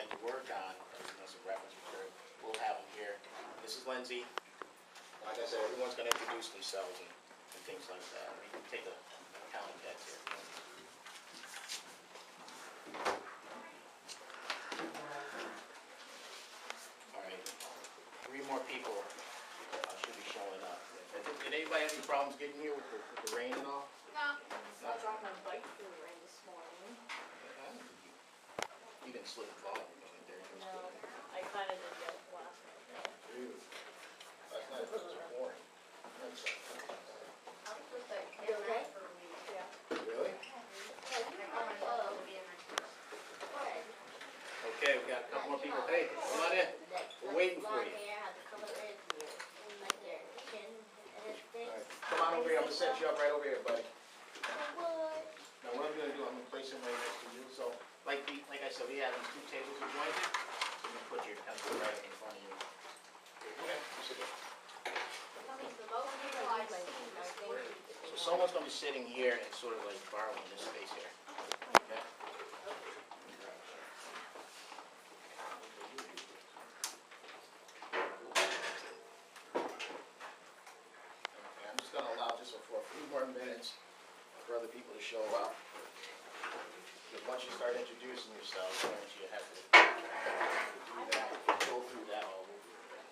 like to work on, some reference material, we'll have them here. This is Lindsay. Like I said, everyone's going to introduce themselves and things like that. We can take a count of heads here. All right, 3 more people should be showing up. Did anybody have any problems getting here with the rain and all? No. I was on my bike through the rain this morning. You didn't slip and fall or anything there. No, I kind of did that last night though. Dude, last night was boring. You okay? Yeah. Really? Okay, we got a couple more people. Hey, come on in. We're waiting for you. Alright, come on over here. I'm gonna set you up right over here, buddy. Now what I'm gonna do, I'm gonna place him right next to you. So, like I said, we have these 2 tables adjoined. So you're gonna put your pencil right in front of you. Okay, sit down. So someone's gonna be sitting here and sort of like borrowing this space here. Okay? Okay, I'm just gonna allow just for a few more minutes for other people to show up. Because once you start introducing yourselves, you have to do that, go through that all over again.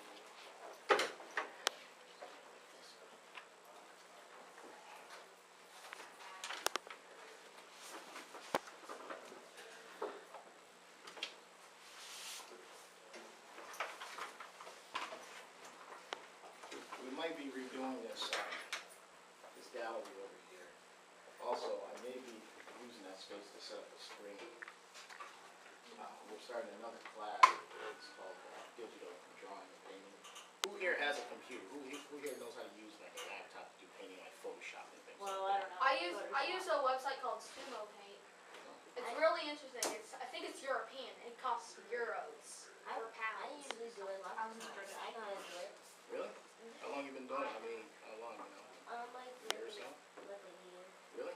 We might be redoing this gallery over here. Also, I may be using that space to set up a screen. We're starting another class. It's called digital drawing and painting. Who here has a computer? Who here knows how to use like a laptop to do painting, like Photoshop and things? Well, I don't know. I use a website called Sumo Paint. It's really interesting. I think it's European. It costs euros or I pounds. usually do it like I know how to do it. Really? How long you been doing it? I mean, how long, you know? Like A year or so? like a year. Really?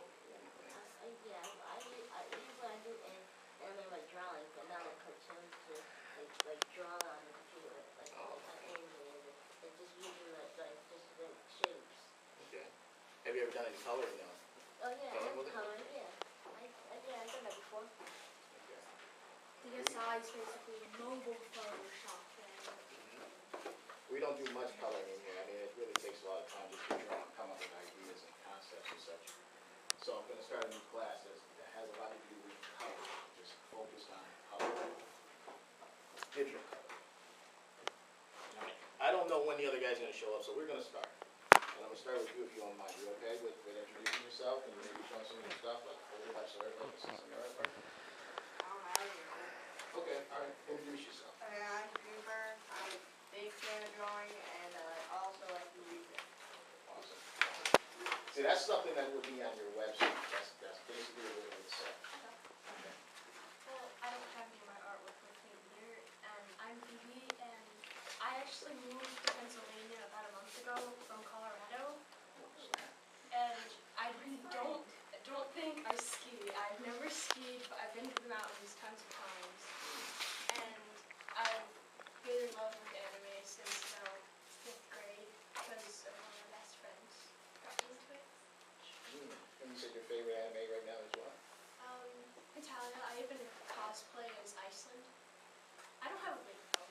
Yeah, I usually do it and then like drawing, but not like cartoons to like draw on the computer, like animated. It just usually like just the shapes. Okay. Have you ever done any coloring now? Oh yeah, Color and with it? color, yeah. I've done that before. Okay. DSI is basically mobile Photoshop. We don't do much coloring in here. I mean, it really takes a lot of time just to draw and come up with ideas and concepts and such. So I'm going to start a new class that has a lot to do with color, just focused on color, digital color. All right. I don't know when the other guy's going to show up, so we're going to start. And I'm going to start with you if you don't mind. You okay with introducing yourself and maybe showing some of your stuff, like over the so everybody can see some of your artwork? Okay, all right. Introduce yourself. I'm Cooper. I'm a big fan of drawing, and I also like to read it. Awesome. See, that's something that will be on your website. That's basically what it said. Well, I don't have any of my artwork with me here, and I'm Phoebe, and I actually moved to Pennsylvania about a month ago from Colorado, and I really don't think I ski. I've never skied, but I've been to the mountains tons of times, and I've been in love with anime since 5th grade because one of my best friends got me into it. And you said your favorite anime right now is what? Italia. I even cosplay as Iceland. I don't have a link though.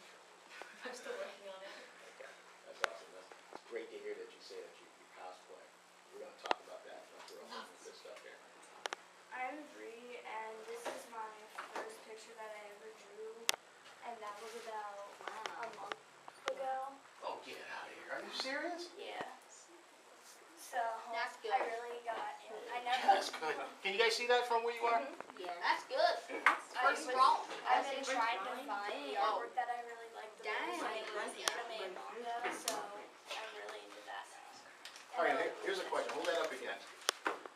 I'm still working on it. Okay, that's awesome. That's great to hear that you say that you cosplay. We're going to talk about that. We're all doing good stuff here. I'm Bree, and this is my first picture that I ever drew, and that was about a month ago. Oh, get out of here. Are you serious? Yeah. So That's good. I really got it. I never. That's good. Can you guys see that from where you are? Yeah. That's good. I've First been, wrong. I've been trying to find the Oh. artwork that I really like the Dang. most, and it was anime and manga, so I'm really into that. All right, here's a question. Hold that up again.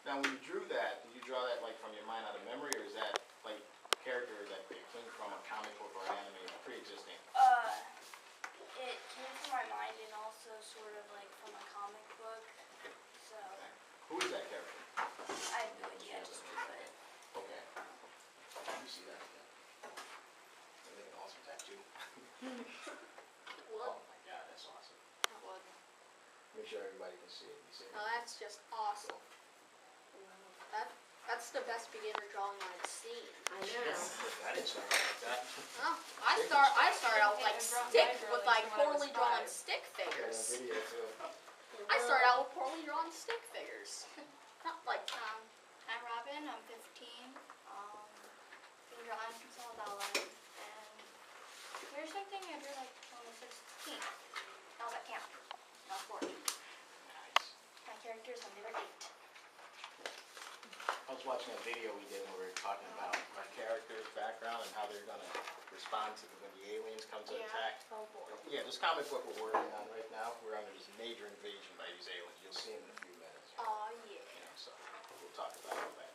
Now, when you drew that, did you draw that like from your mind out of memory, or is that like a character that came from a comic book or an anime pre-existing? It came from my mind and also sort of like from a comic book. So Who is that character? I have no idea. I just drew it. Okay. Let me see that again. Oh my god, that's awesome. That would. Make sure everybody can see it. You see it? Now that's just awesome. That's the best beginner drawing I've seen. I know. I didn't start like that. Oh, I started out with like poorly drawn stick I got a figures. video too. I started out with poorly drawn stick figures. Not like I'm Robin, I'm 15. Been drawing since I was 11. And here's something I drew like when I was 16. I was at camp. I was 14. Nice. My characters when they were 8. I was watching a video we did where we were talking about our characters' background and how they're gonna respond to when the aliens come to Yeah. attack. oh boy. Yeah, this comic book we're working on right now, we're under this major invasion by these aliens. You'll see them in a few minutes. Oh yeah. You know, so we'll talk about all that.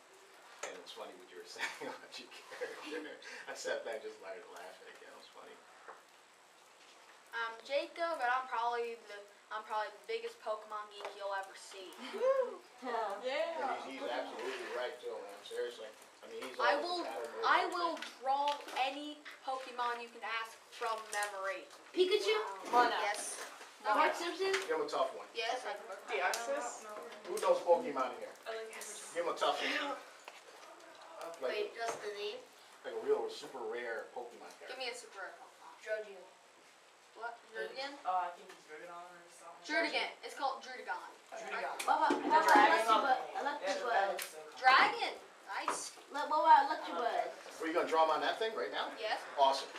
And it's funny what you were saying about your character. I sat back just started laughing again. It was funny. I'm Jacob, and I'm probably the biggest Pokemon geek you'll ever see. Yeah. And he's absolutely right too, man. Seriously. I mean, he's I always will had a movie I and will everything. draw any Pokemon you can ask from memory. Pikachu? Yes. Bart Simpson? Give him a tough one. Yes. Who knows Pokemon in here? Give him a tough one. Wait, just the name? Like a real super rare Pokemon Give character. me a super Pokemon. Jojo. What? Druddigan? I think it's Druddigon or something. Druddigan. It's called Druddigon. What about Electabuzz? Dragon. Nice. What about Electabuzz? Were you gonna draw him on that thing right now? Yes. Awesome.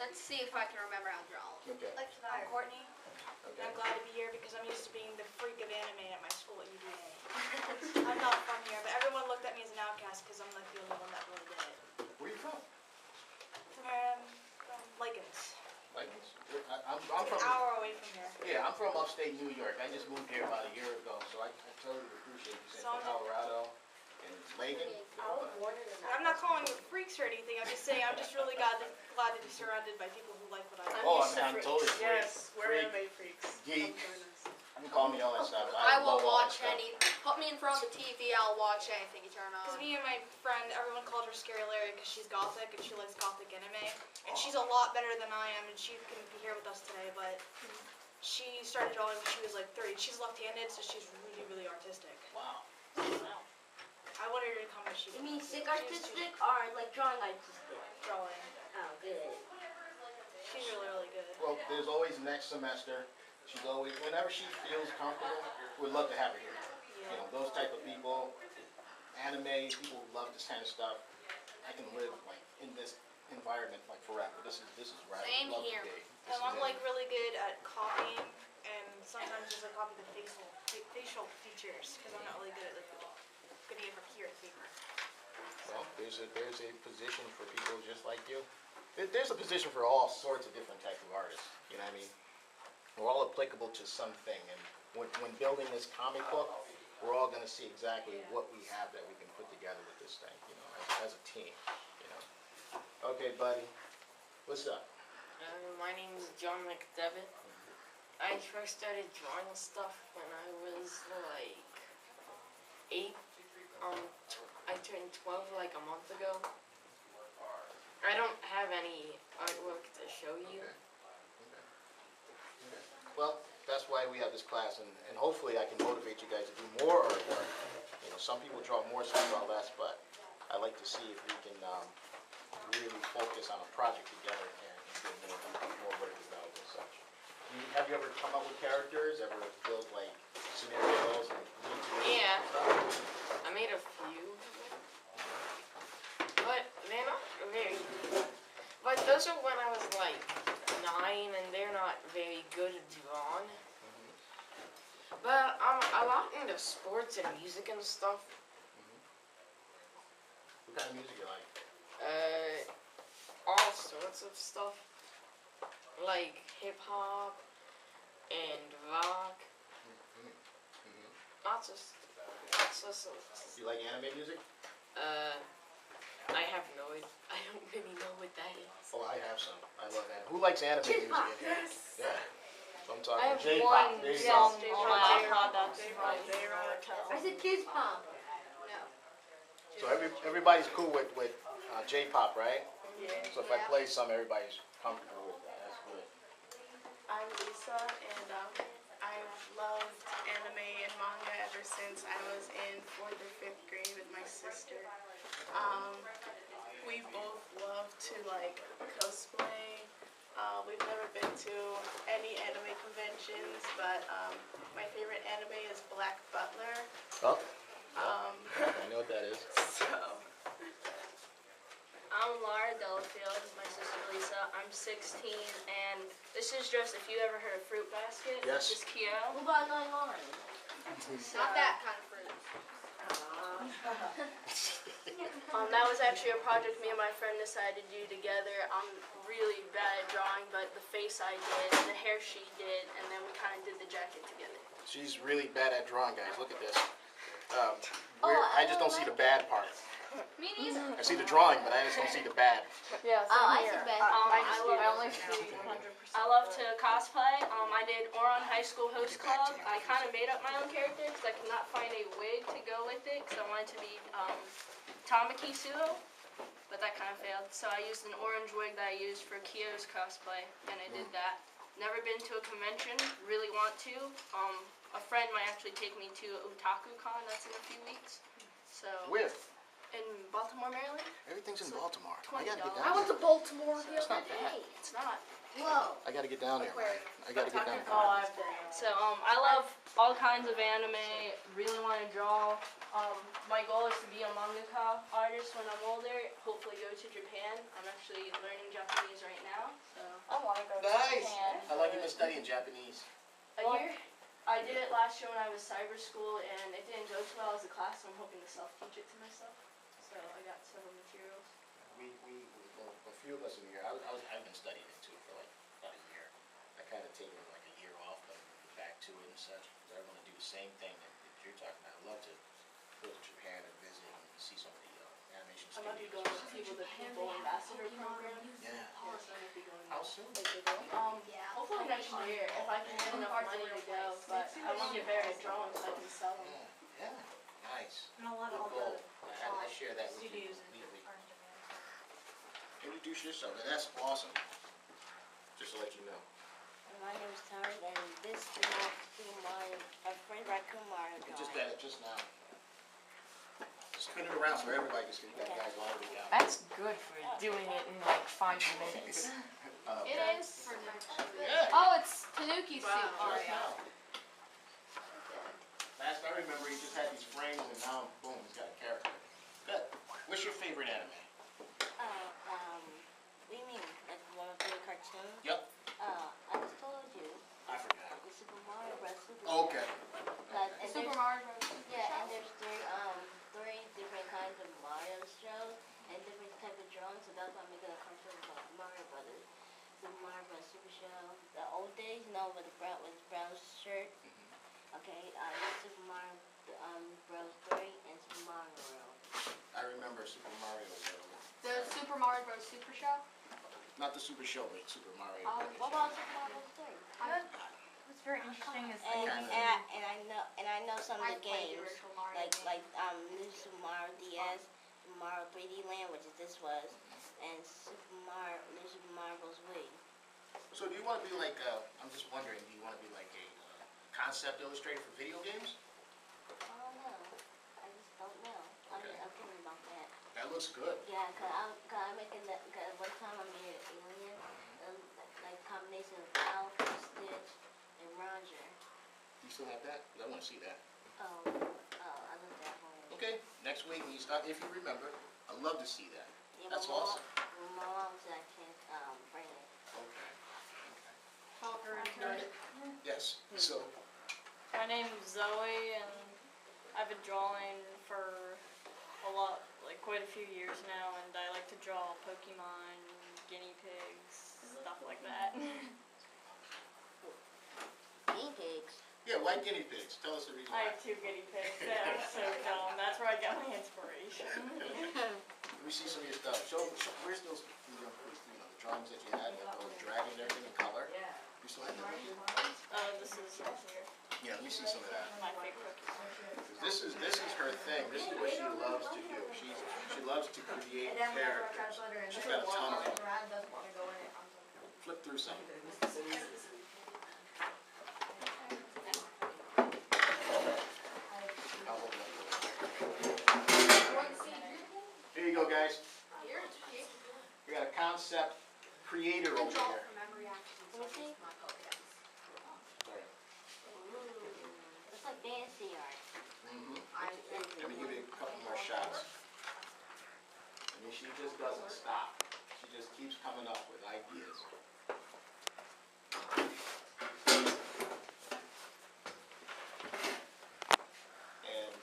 Let's see if I can remember how to draw them. Okay. I'm Courtney, and Okay. I'm glad to be here because I'm used to being the freak of anime at my school at UVA. I'm not from here, but everyone looked at me as an outcast because I'm like the only one that really did it. Where you from? From Liggins. Like, I'm It's from. an hour away from here. Yeah, I'm from upstate New York. I just moved here about a year ago, so I totally appreciate you saying from Colorado and Lakin. I'm not calling you freaks or anything. I'm just saying I'm just really glad to be surrounded by people who like what I like. Oh, I'm totally free. Yes, we're Freak, anime freaks. geek. You can call me all that stuff. I will love all that watch stuff. any. Put me in front of the TV. I'll watch anything you turn Because on. me and my friend, everyone called her Scary Larry because she's gothic and she likes gothic anime. And she's a lot better than I am, and she couldn't be here with us today, but she started drawing when she was like 30. She's left-handed, so she's really, really artistic. Wow. I wanted her to come, but she You mean sick she was artistic or like drawing artistic? too drawing. Oh, good. She's really, really good. Well, there's always next semester. She's always, whenever she feels comfortable, we'd love to have her here. You know, those type of people, anime, people who love this kind of stuff. I can live like in this environment like forever. This is where I Same love here. to be. This And is I'm it. like really good at copying, and sometimes just like copy the facial features because I'm not really good at like getting it from here to paper. Well, there's a position for people just like you. There's a position for all sorts of different types of artists. You know what I mean? We're all applicable to something, and when building this comic book, we're all going to see exactly what we have that we can put together with this thing. You know, as a team. You know. Okay, buddy. What's up? My name is John McDevitt. I first started drawing stuff when I was like 8. I turned 12 like a month ago. I don't have any artwork to show you. Okay. Well, that's why we have this class, and hopefully I can motivate you guys to do more artwork. You know, some people draw more, some draw less, but I like to see if we can really focus on a project together and get more work developed and such. Have you ever come up with characters? Ever built like scenarios and Yeah. I made a few, but they're not very good. But those are when I was like 9, and they're not very good drawn. But I'm a lot into sports and music and stuff. What kind of music you like? All sorts of stuff, like hip hop and rock. Lots of You like anime music? I have no idea. I don't really know what that is. Oh, I have some. I love anime. Who likes anime music in here? Yeah. So I'm talking I have J-pop. one There you song go. on my iPod that's I said kids pop. So everybody's cool with J-pop, right? Yeah. So if I play some, everybody's comfortable with that. That's good. I'm Lisa, and I've loved anime and manga ever since I was in 4th or 5th grade with my sister. We both love to like cosplay. We've never been to any anime conventions, but my favorite anime is Black Butler. Oh, I know what that is. So I'm Laura Delafield, my sister Lisa. I'm 16, and this is just, if you ever heard of Fruit Basket, Yes. this is Kyo. What about Nine Line? Not that kind of fruit. That was actually a project me and my friend decided to do together. I'm really bad at drawing, but the face I did, the hair she did, and then we kind of did the jacket together. She's really bad at drawing, guys. Look at this. I I just don't see the bad part. Me neither. I see the drawing, but I just don't see the bad. Yeah, Oh, I see bad. I love to cosplay. I did Oron High School Host Club. I kind of made up my own character because I could not find a wig to go with it because I wanted to be Tamaki Suo, but that kind of failed. So I used an orange wig that I used for Kyo's cosplay, and I did that. Never been to a convention, really want to. A friend might actually take me to Otaku Con, that's in a few weeks. So Where? in Baltimore, Maryland. Everything's in Baltimore. I $20. gotta get I down went there. to Baltimore the It's other not day. bad. It's not. Whoa. I gotta get down there, man. I gotta get down there. Oh, I've been. So I love all kinds of anime. Really want to draw. My goal is to be a mangaka artist when I'm older. Hopefully go to Japan. I'm actually learning Japanese right now. So I want to go to Nice. Japan. I like you've been studying Japanese. a year. I did it last year when I was cyber school, and it didn't go too well as a class. So I'm hoping to self-teach it to myself. So I got several materials. Well, a few of us in here, I've been studying it too for like about a year. I kind of taken like a year off, but I'm back to it and such. 'Cause I want to do the same thing that you're talking about. I'd love to go to Japan and visit and see some of the animation I might be studios. going to see with the People Ambassador program. Yeah. Yes, I might be going. How soon? Hopefully next year if I can get enough money to go. But I want to get better at drawing so I can sell them. Yeah, nice. And a lot Good of goal. the I share that with you studios completely. are in demand. Introduce yourself. That's awesome. Just to let you know. My name is Tara, and this is my friend Raccoon Mario You drawing. just got it just now. Spin it around so everybody can see that guy's already down. That's good for doing it in like 5 minutes. It is for Yeah. Oh, it's Tanuki Wow. soup. Just now. Last I remember, he just had these frames, and now, boom, he's got a character. Good. What's your favorite anime? What do you mean? Like one of the cartoons? Yep. I just told you, I forgot. the Super Mario Bros. Super Okay. And Super there's, Mario Bros. yeah, and there's three different kinds of Mario shows and different type of drawings, so that's why I'm making a cartoon about Mario Brothers. Super Mario Bros. Super Show. The old days, you know, with the brown shirt. Okay, Super Mario Bros. 3 and Super Mario World. I remember Super Mario World. The Super Mario Bros. Super Show. Not the Super Show, but Super Mario. What about Super Mario Bros. 3? What's very interesting is And I know some of I the played the games, original Mario like game. New Super Mario DS, Super Mario 3D Land, which is this was, and New Super Mario Bros. Wii. So do you want to be like, I'm just wondering, do you want to be like a concept illustrator for video games? I don't know. I just don't know. I'm thinking about that. That looks good. Yeah, cause I'm making that. Cause one time I made an alien, like combination of Alf, Stitch, and Roger. Do you still have that? 'Cause I want to see that. Oh, I looked at home. Okay, next week when you start, if you remember, I'd love to see that. Yeah, That's my awesome. My mom said I can't bring it. Okay. Yes, so, My name is Zoe, and I've been drawing for quite a few years now, and I like to draw Pokemon, guinea pigs, stuff like that. Guinea pigs. yeah, why guinea pigs? Tell us the reason I why. have 2 guinea pigs that are so dumb. That's where I get my inspiration. Let me see some of your stuff. Show where's those, the drawings that you had, with those dragons and everything in color? You still have that? This is right here. Yeah, let me see some of that. My fake Pokemon. This is her thing. This is what she loves to do. She loves to create characters. She's got a ton of them. Flip through some. concept creator over Draw here. from memory actually, so Let me it's my Pokedex. Sorry. It's like fancy art. Let me give you a couple more shots. I mean, she just doesn't stop. She just keeps coming up with ideas. And,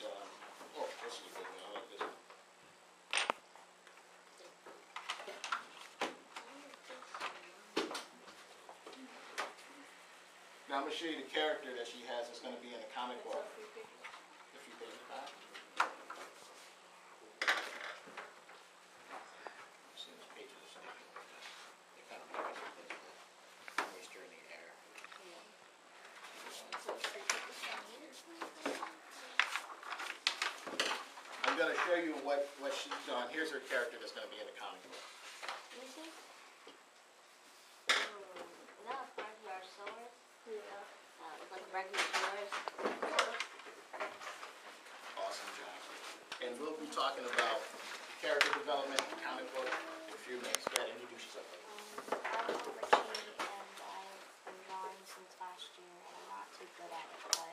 oh, this is a good one. I like this one. Now, I'm going to show you the character that she has that's going to be in the comic book. A few pages back. See, those pages are sticking like this. They kind of make us think of moisture in the air. I'm going to show you what she's done. Here's her character that's going to be in the comic book. Let me see. Now it's regular sewers. It's like regular sewers. Awesome job. And we'll be talking about character development, comic book, in a few minutes. Go ahead, introduce yourself. I'm Richie, and I've been drawing since last year, and I'm not too good at it, but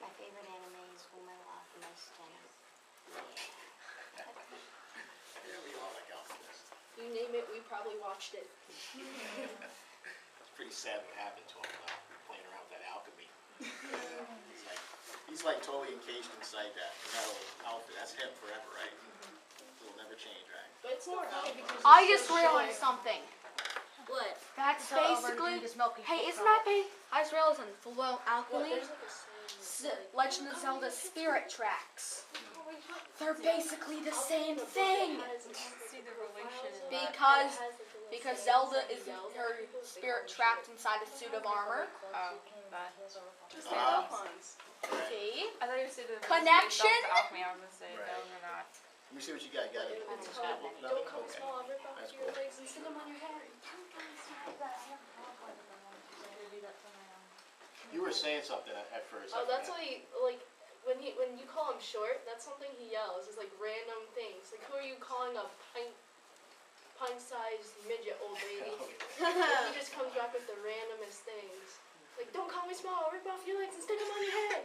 my favorite anime is Fullmetal Alchemist, and Yeah, we all like Alchemist. You name it, we probably watched it. It's pretty sad what happened to him, playing around with that alchemy. He's like totally encaged inside that metal outfit. That's him forever, right? It'll never change, right? But it's more funny because I it's just so realized short. something. What? That's So over to basically. this milky Hey, foot isn't crawl. that I just realized on Fullmetal What, Alchemy, there's like a saying, Legend of Zelda Spirit Tracks. They're basically the same thing. See the relation. Because Zelda is her spirit trapped inside a suit of armor. Just like Alphonse. Right. See? I thought you said the Connection? Alchemy. I was gonna say Right. those are not. Let me see what you got. You got it? It's It's called Nothing? Don't Come Okay. Small, rip off That's your cool. legs and stick them on your head. You were saying something at first. Oh, I that's forgot. why, like, when you call him short, that's something he yells. Is like random things. Like, who are you calling a pint-sized midget, old lady? Like, he just comes back with the randomest things. Like, don't call me small, rip off your legs and stick them on your head.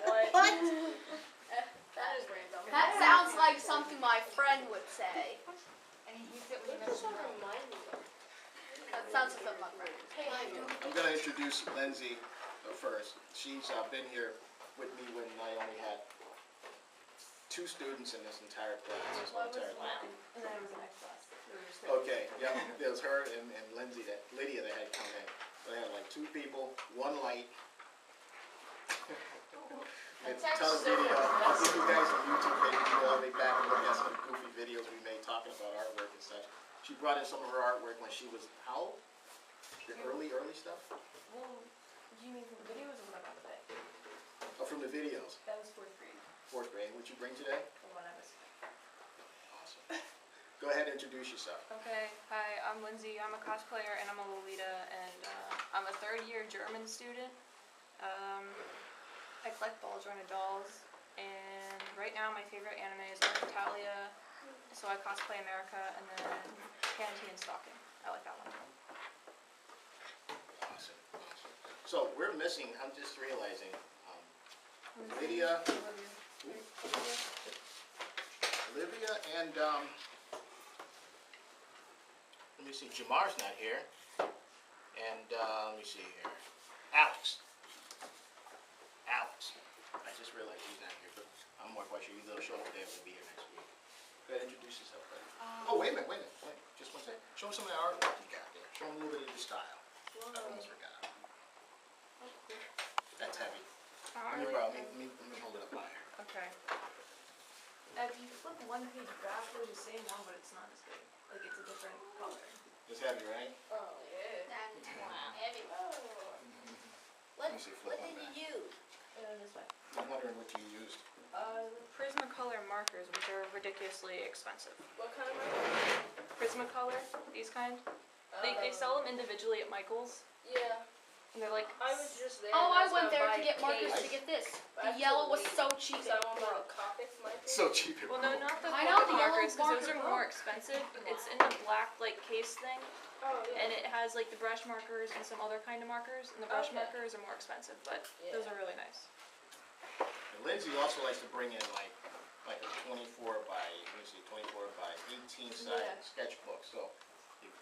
What? That is random. That sounds like something my friend would say. And he used it What when he does was that remind me of? That sounds like something my friend. Hey, I do. I'm going to introduce Lindsay first. She's been here with me when I only had 2 students in this entire class. This whole entire class. And then it was the next class. Okay, yeah, it was her and Lindsay, Lydia that had come in. They had like 2 people, 1 light. And a ton of video. I'll give you guys on YouTube page, you can go all the way back and look at some goofy videos we made talking about artwork and such. She brought in some of her artwork when she was, how old? The early stuff? Well, do you mean from the videos or what about today? Oh, from the videos. That was 4th grade. 4th grade. What'd you bring today? The one I was. Awesome. Go ahead and introduce yourself. Okay, hi, I'm Lindsay. I'm a cosplayer and I'm a Lolita, and I'm a 3rd-year German student. I collect ball-jointed dolls, and right now my favorite anime is Italia, so I cosplay America, and then Panty and Stalking. I like that one. Awesome. So we're missing, I'm just realizing, Lydia, Olivia, and let me see, Jamar's not here, and let me see here, Alex. I just realized he's not here, but I'm more quite sure he'll show up today and will be here next week. Go ahead, introduce yourself, buddy. Oh, wait a minute, just one second. Show him some of the artwork you got there. Show him a little bit of your style. I almost forgot. That's heavy. Let me hold it up higher. Okay. If you flip one page back, they're the same one, but it's not as big. Like, it's a different color. It's heavy, right? Oh, yeah. Heavy. Let me see, flip What one did back. you use? This way. I'm wondering what you used. Prismacolor markers, which are ridiculously expensive. What kind of marker? Prismacolor, these kind. They sell them individually at Michael's. Yeah. And they're like, I was just there. Oh, and I was went gonna there buy to get markers cake. to get this. I The yellow was absolutely- so cheap. So I won't buy the Copic, my favorite. So cheap and well, no, cool. not the I know, Copic the yellow markers, because those are marker more broke. expensive. It's in the black, like, case thing, Oh, yeah. and it has, like, the brush markers and some other kind of markers, and the brush Okay. markers are more expensive, but Yeah. those are really nice. And Lindsay also likes to bring in like a 24 by, let me see, 24 by 18 size Yeah. sketchbook. So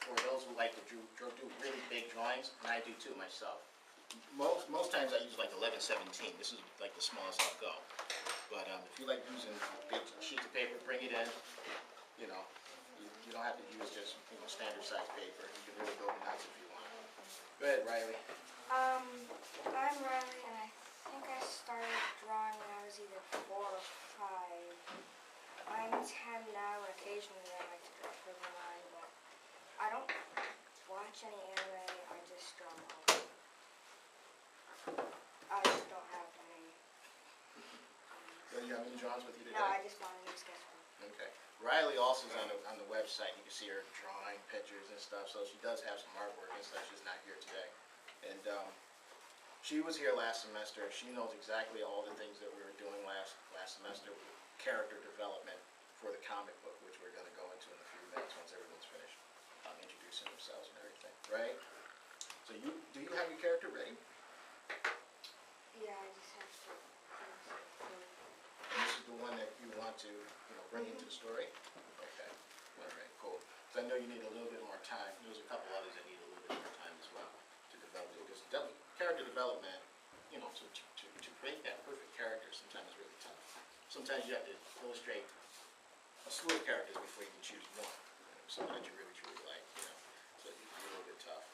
for those who like to do really big drawings, and I do too myself. Most times I use like 11/17. This is like the smallest I'll go. But if you like using big sheets of paper, bring it in. You know, you don't have to use just standard size paper. You can really go nuts if you want. Go ahead, Riley. I'm Riley, and I think I started drawing when I was either 4 or 5. I'm 10 now, and occasionally I like to draw for mine, but I don't watch any anime, I just draw manga. I just don't have any. Do you have any drawings with you today? No, I just want a new sketchbook. Okay. Riley also is on the website. You can see her drawing pictures and stuff. So she does have some artwork and stuff. She's not here today. And she was here last semester. She knows exactly all the things that we were doing last semester with character development for the comic book, which we're going to go into in a few minutes once everyone's finished introducing themselves and everything. Right? So do you have your character ready? Yeah, I just have to. And this is the one that you want to, bring into the story? Okay, all right, cool. So I know you need a little bit more time. There's a couple others that need a little bit more time as well to develop it. Because character development, to create that perfect character sometimes is really tough. Sometimes you have to illustrate a slew of characters before you can choose one. Someone that you really, truly like, So it's a little bit tough.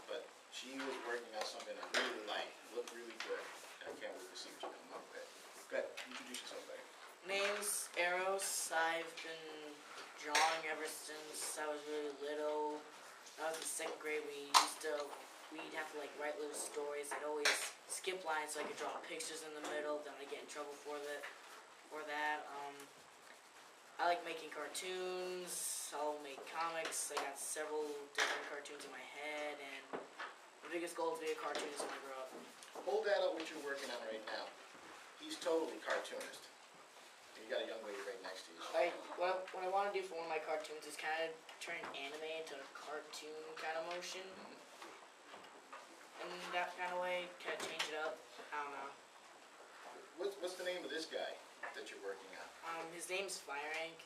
But she was working on something I really like, looked really good. And I can't wait to see what you come up with. Go ahead, introduce yourself, buddy. Name's Eros. I've been drawing ever since I was really little. I was in 2nd grade. We'd have to like write little stories. I'd always skip lines so I could draw pictures in the middle. Then I'd get in trouble for that. I like making cartoons. I'll make comics. I got several different cartoons in my head, and my biggest goal is to be a cartoonist when I grow up. Hold that up what you're working on right now. He's totally cartoonist. You got a young lady right next to you. What I want to do for one of my cartoons is kind of turn anime into a cartoon kind of motion. And that kind of way, kind of change it up. I don't know. What's the name of this guy that you're working on? His name's Fire Ink.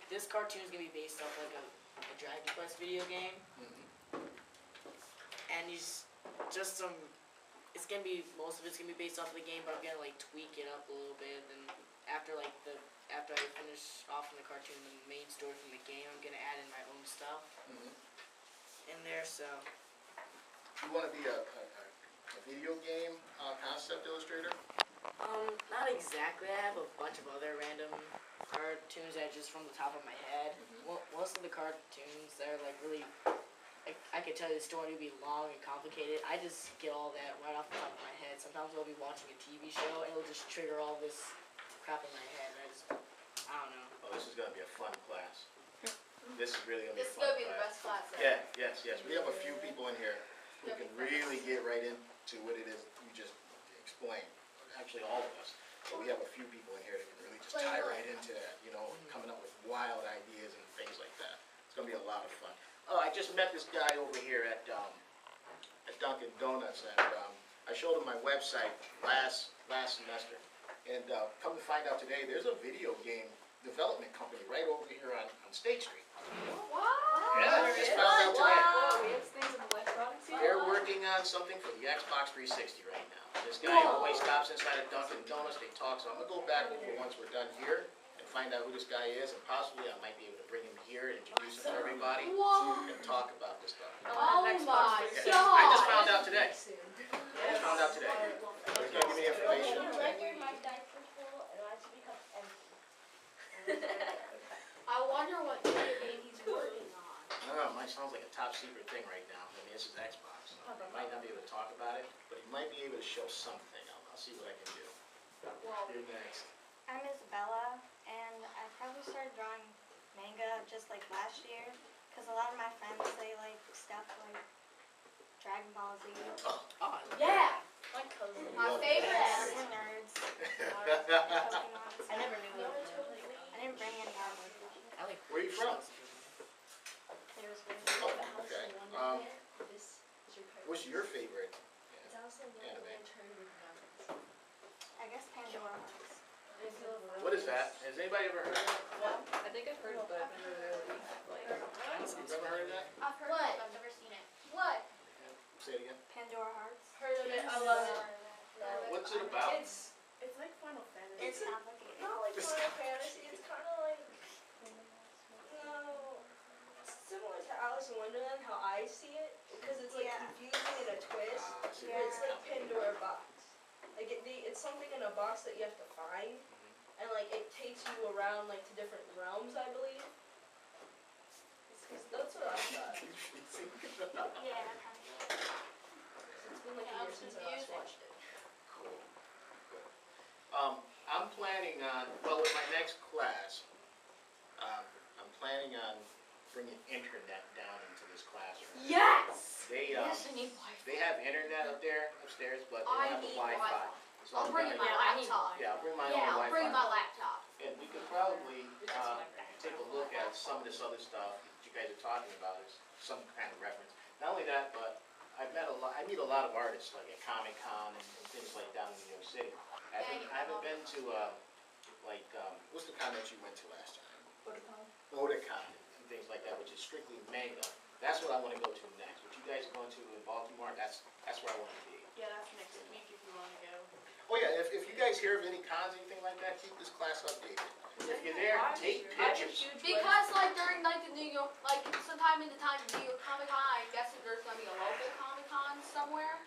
This cartoon is gonna be based off like a Dragon Quest video game, and he's just some. Most of it's gonna be based off of the game, but I'm gonna like tweak it up a little bit. And after I finish off in the cartoon, the main story from the game, I'm gonna add in my own stuff in there. So You want to be a video game concept illustrator? Not exactly. I have a bunch of other random cartoons that are just from the top of my head. Most of the cartoons are like really. I could tell you the story would be long and complicated. I just get all that right off the top of my head. Sometimes I'll be watching a TV show and it'll just trigger all this crap in my head. And I don't know. Oh, this is going to be a fun class. This is really going to be a This is fun gonna be the class. best class ever. Yeah, yes. We have a few people in here who can really get right into what it is you just explained. Actually, all of us. But we have a few people in here that can really just tie right into that, coming up with wild ideas and things like that. It's going to be a lot of fun. Oh, I just met this guy over here at Dunkin' Donuts, and I showed him my website last semester. And come to find out today, there's a video game development company right over here on State Street. Yeah, I just found out today. Whoa, we have things in electronics here? They're working on something for the Xbox 360 right now. This guy always stops inside of Dunkin' Donuts, they talk, so I'm gonna go back over once we're done here and find out who this guy is, and possibly I might be able to bring him here and introduce him to everybody and talk about this stuff. Oh my Okay. god. I just found out today. He's gonna give me information. My diaper's full and I should become empty. I wonder what video game he's working on. I don't know, mine sounds like a top secret thing right now. I mean, this is Xbox, so I might not be able to talk about it, but he might be able to show something. I'll see what I can do. You're next. I'm Isabella, and I probably started drawing manga just like last year, because a lot of my friends, they like stuff like Dragon Ball Z. Oh, Pokemon. I never knew that. I didn't bring any artwork. I like. Where are you from? Oh, okay. What's your favorite anime? I guess Pandora Hearts. What is that? Has anybody ever heard of it? I think I've heard of it, but I've never really like. Never heard of that? I've heard What? of it, I've never seen it. What? Say it again. Pandora Hearts. Heard of it, I love it. What's it about? It's like Final Fantasy. It's complicated. Not like Final Fantasy, it's kind of like, no, it's similar to Alice in Wonderland, how I see it, because it's like confusing and a twist, See, but it's like Pandora box. Like it's something in a box that you have to find, and like it takes you around like to different realms, I believe. That's what I thought. Yeah, kind of. It's been like a year since I last watched it. Cool. Good. I'm planning on, well, with my next class, I'm planning on bringing internet down into this classroom. Yes! They, Yes, I need Wi-Fi. they have internet up there upstairs, but they I don't have the need Wi-Fi. Wi-Fi. So I'll I'm bring in gonna- my laptop. Yeah, I'll bring my own Yeah, Wi-Fi. I'll bring my laptop. And we could probably, take a look at some of this other stuff that you guys are talking about, as some kind of reference. Not only that, but I meet a lot of artists, like at Comic-Con and things like down in New York City. I haven't been to, what's the con that you went to last time? Otakon and things like that, which is strictly manga. That's what I wanna go to next. What you guys are going to in Baltimore, that's where I wanna be. Yeah, that's next week if you want to go. Oh yeah, if you guys hear of any cons, anything like that, keep this class updated. If you're there, take pictures. Because like during like the New York, like sometime in the time of New York Comic Con, I guess if there's gonna be a local Comic Con somewhere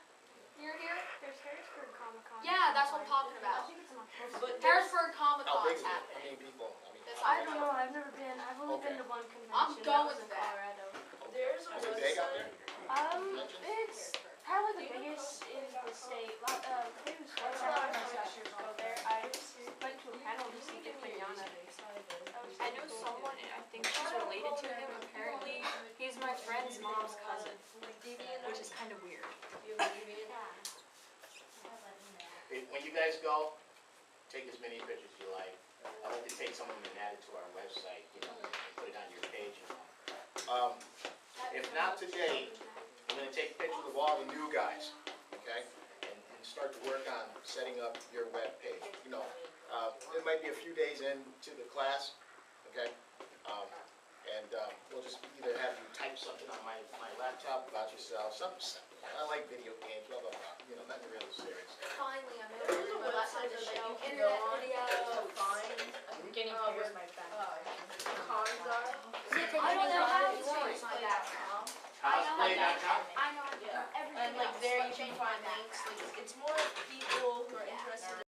near here. There's Harrisburg Comic Con. Yeah, that's what I'm talking I about. think it's in But October. Harrisburg Comic How big Con's is it? How happening. many people? I don't know, I've never been. I've only Okay. been to one convention. I'm that going was in to that. Colorado. there's a Is it big out there? It's probably the biggest in the state. I think it was like 700 sisters go there. I went to a panel to see Dick Manana. I know someone, and I think she's related to him. Apparently, he's my friend's mom's cousin, which is kind of weird. When you guys go, take as many pictures as you like. I'd like to take some of them and add it to our website, and put it on your page and all. If not today, I'm gonna take pictures of all the new guys, okay? And start to work on setting up your web page. It might be a few days into the class, okay? We'll just either have you type something on my laptop about yourself, something simple. I like video games, blah, blah, blah, nothing really serious. Finally, I'm There's able to a do my last website time to that show you can go internet on video. to find Guinea Oh, pig is where- my friend. cons are. I don't know how to use my laptop. Cosplay.com? I know Yeah. everything And like else, there but you can change find my links, like it's more people who are interested